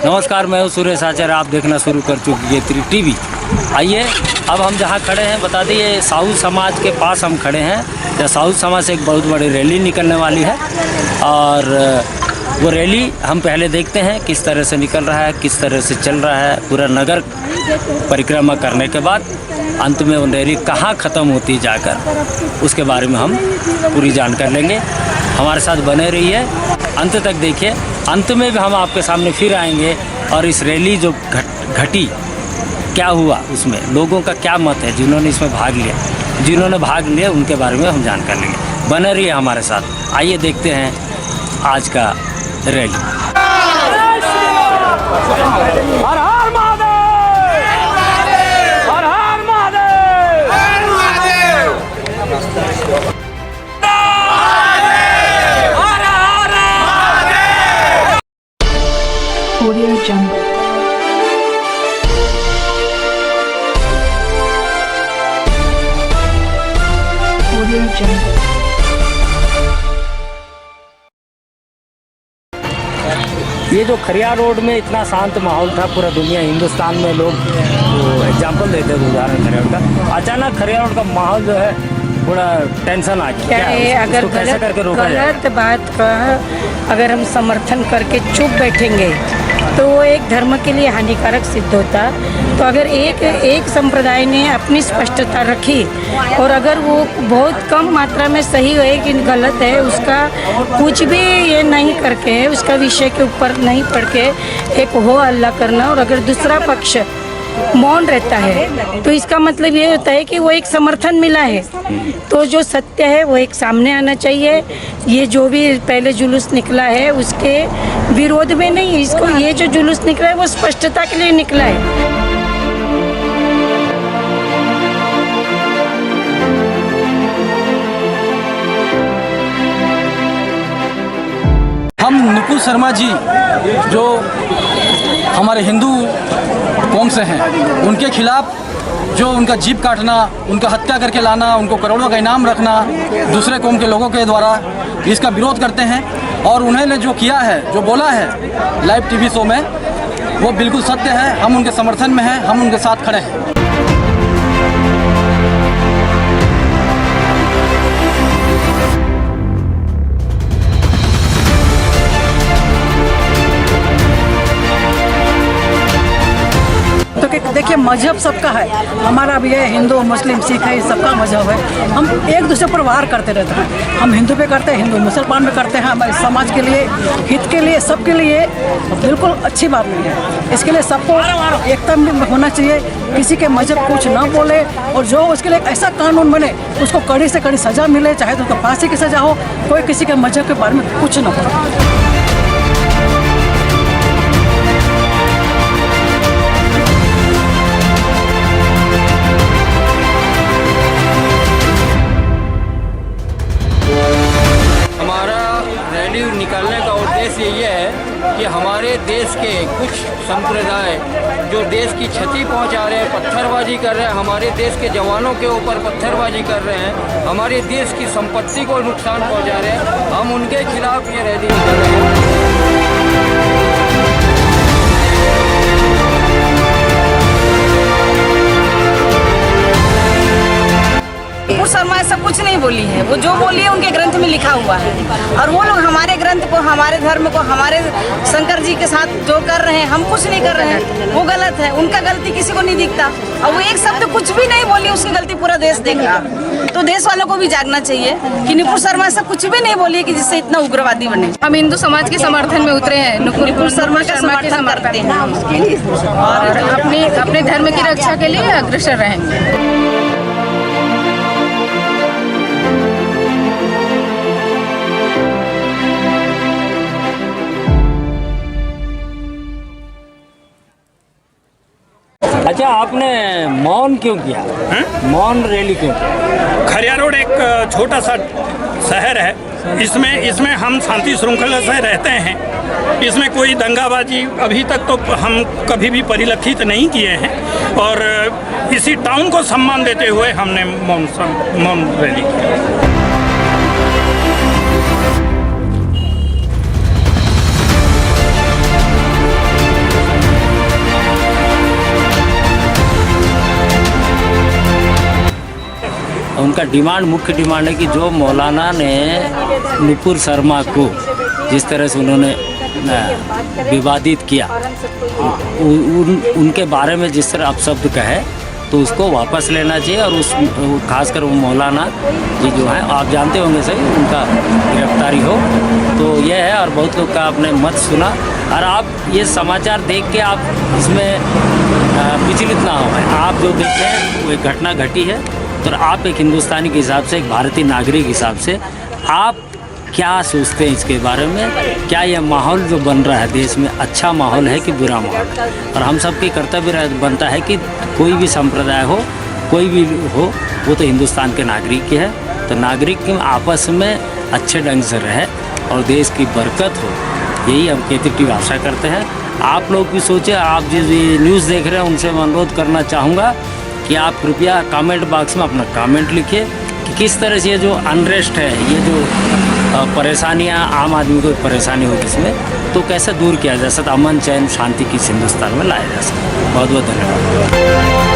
नमस्कार, मैं हूँ सुरेश आचार्य। आप देखना शुरू कर चुकी है टीवी। आइए, अब हम जहाँ खड़े हैं बता दिए, साहू समाज के पास हम खड़े हैं। तो साहू समाज से एक बहुत बड़ी रैली निकलने वाली है और वो रैली हम पहले देखते हैं किस तरह से निकल रहा है, किस तरह से चल रहा है। पूरा नगर परिक्रमा करने के बाद अंत में वो रैली कहाँ ख़त्म होती है जाकर, उसके बारे में हम पूरी जानकारी लेंगे। हमारे साथ बने रहिए, अंत तक देखिए। अंत में भी हम आपके सामने फिर आएंगे और इस रैली जो घटी क्या हुआ, उसमें लोगों का क्या मत है जिन्होंने इसमें भाग लिया, उनके बारे में हम जानकारी लेंगे। बने रहिए हमारे साथ। आइए देखते हैं आज का रैली। हर हर महादेव, हर हर महादेव, हर महादेव, हर हर Mahadev. Audio Jungle. Audio Jungle. ये जो खरिया रोड में इतना शांत माहौल था, पूरा दुनिया हिंदुस्तान में लोग एग्जाम्पल देते थे, उदाहरण खरिया रोड का। अचानक खरिया रोड का माहौल जो है थोड़ा टेंशन आ गया। क्या है, अगर कैसे करके रोका जाए? गलत बात का अगर हम समर्थन करके चुप बैठेंगे तो वो एक धर्म के लिए हानिकारक सिद्ध होता। तो अगर एक संप्रदाय ने अपनी स्पष्टता रखी और अगर वो बहुत कम मात्रा में सही है कि गलत है, उसका कुछ भी ये नहीं करके, उसका विषय के ऊपर नहीं पढ़ के एक हो अल्लाह करना, और अगर दूसरा पक्ष मौन रहता है तो इसका मतलब ये होता है कि वो एक समर्थन मिला है। तो जो सत्य है वो एक सामने आना चाहिए। ये जो भी पहले जुलूस निकला है उसके विरोध में नहीं, इसको ये जो जुलूस निकला है वो स्पष्टता के लिए निकला है। हम नुपुर शर्मा जी जो हमारे हिंदू कौम से हैं, उनके खिलाफ जो उनका जीप काटना, उनका हत्या करके लाना, उनको करोड़ों का इनाम रखना दूसरे कौम के लोगों के द्वारा, इसका विरोध करते हैं। और उन्होंने जो किया है, जो बोला है लाइव टीवी शो में, वो बिल्कुल सत्य है। हम उनके समर्थन में हैं, हम उनके साथ खड़े हैं। देखिए, मजहब सबका है, हमारा भी है, हिंदू मुस्लिम सिख है, सबका मजहब है। हम एक दूसरे पर वार करते रहते हैं। हम हिंदू पे करते हैं, हिंदू मुसलमान पे करते हैं। हमारे समाज के लिए, हित के लिए, सबके लिए बिल्कुल अच्छी बात नहीं है। इसके लिए सबको एकता में होना चाहिए, किसी के मजहब कुछ ना बोले, और जो उसके लिए ऐसा कानून बने उसको कड़ी से कड़ी सज़ा मिले, चाहे तो उसको फांसी की सज़ा हो। कोई किसी के मजहब के बारे में कुछ ना बोले। निकालने का उद्देश्य ये है कि हमारे देश के कुछ संप्रदाय जो देश की क्षति पहुंचा रहे हैं, पत्थरबाजी कर रहे हैं, हमारे देश के जवानों के ऊपर पत्थरबाजी कर रहे हैं, हमारे देश की संपत्ति को नुकसान पहुंचा रहे हैं, हम उनके खिलाफ ये रैली निकाल रहे हैं। नुपुर शर्मा ऐसा कुछ नहीं बोली है। वो जो बोली है उनके ग्रंथ में लिखा हुआ है, और वो लोग हमारे ग्रंथ को, हमारे धर्म को, हमारे शंकर जी के साथ जो कर रहे हैं, हम कुछ नहीं कर रहे हैं, वो गलत है। उनका गलती किसी को नहीं दिखता, और वो एक शब्द कुछ भी नहीं बोली, उसकी गलती पूरा देश देख रहा। तो देश वालों को भी जागना चाहिए कि नुपुर शर्मा ऐसा कुछ भी नहीं बोली कि जिससे इतना उग्रवादी बने। हम हिंदू समाज के समर्थन में उतरे हैं, नुपुर शर्मा का समर्थन करते हैं और अपने धर्म की रक्षा के लिए अग्रसर रहेंगे। अच्छा, आपने मौन क्यों किया? मौन रैली क्यों किया? खरिया रोड एक छोटा सा शहर है, इसमें हम शांति श्रृंखला से रहते हैं। इसमें कोई दंगाबाजी अभी तक तो हम कभी भी परिलक्षित नहीं किए हैं, और इसी टाउन को सम्मान देते हुए हमने मौन रैली किया। उनका डिमांड, मुख्य डिमांड है कि जो मौलाना ने नुपुर शर्मा को जिस तरह से उन्होंने विवादित किया, उनके बारे में जिस तरह अपशब्द कहे, तो उसको वापस लेना चाहिए। और उस खासकर वो मौलाना जी जो हैं, आप जानते होंगे सही, उनका गिरफ्तारी हो। तो यह है, और बहुत लोग का आपने मत सुना, और आप ये समाचार देख के आप इसमें विचलित ना हो। आप जो देखते हैं वो एक घटना घटी है, तो आप एक हिंदुस्तानी के हिसाब से, एक भारतीय नागरिक के हिसाब से आप क्या सोचते हैं इसके बारे में? क्या यह माहौल जो बन रहा है देश में अच्छा माहौल है कि बुरा माहौल है? और हम सबकी कर्तव्य बनता है कि कोई भी संप्रदाय हो, कोई भी हो, वो तो हिंदुस्तान के नागरिक ही है। तो नागरिक आपस में अच्छे ढंग से रहे और देश की बरकत हो, यही हम खेती टीवी आशा करते हैं। आप लोग भी सोचें, आप जिस न्यूज़ देख रहे हैं उनसे मैं अनुरोध करना चाहूँगा कि आप कृपया कमेंट बॉक्स में अपना कमेंट लिखिए कि किस तरह से ये जो अनरेस्ट है, ये जो परेशानियां, आम आदमी को परेशानी हो इसमें, तो कैसे दूर किया जा सकता, अमन चैन शांति की हिंदुस्तान में लाया जा सकता। बहुत बहुत धन्यवाद।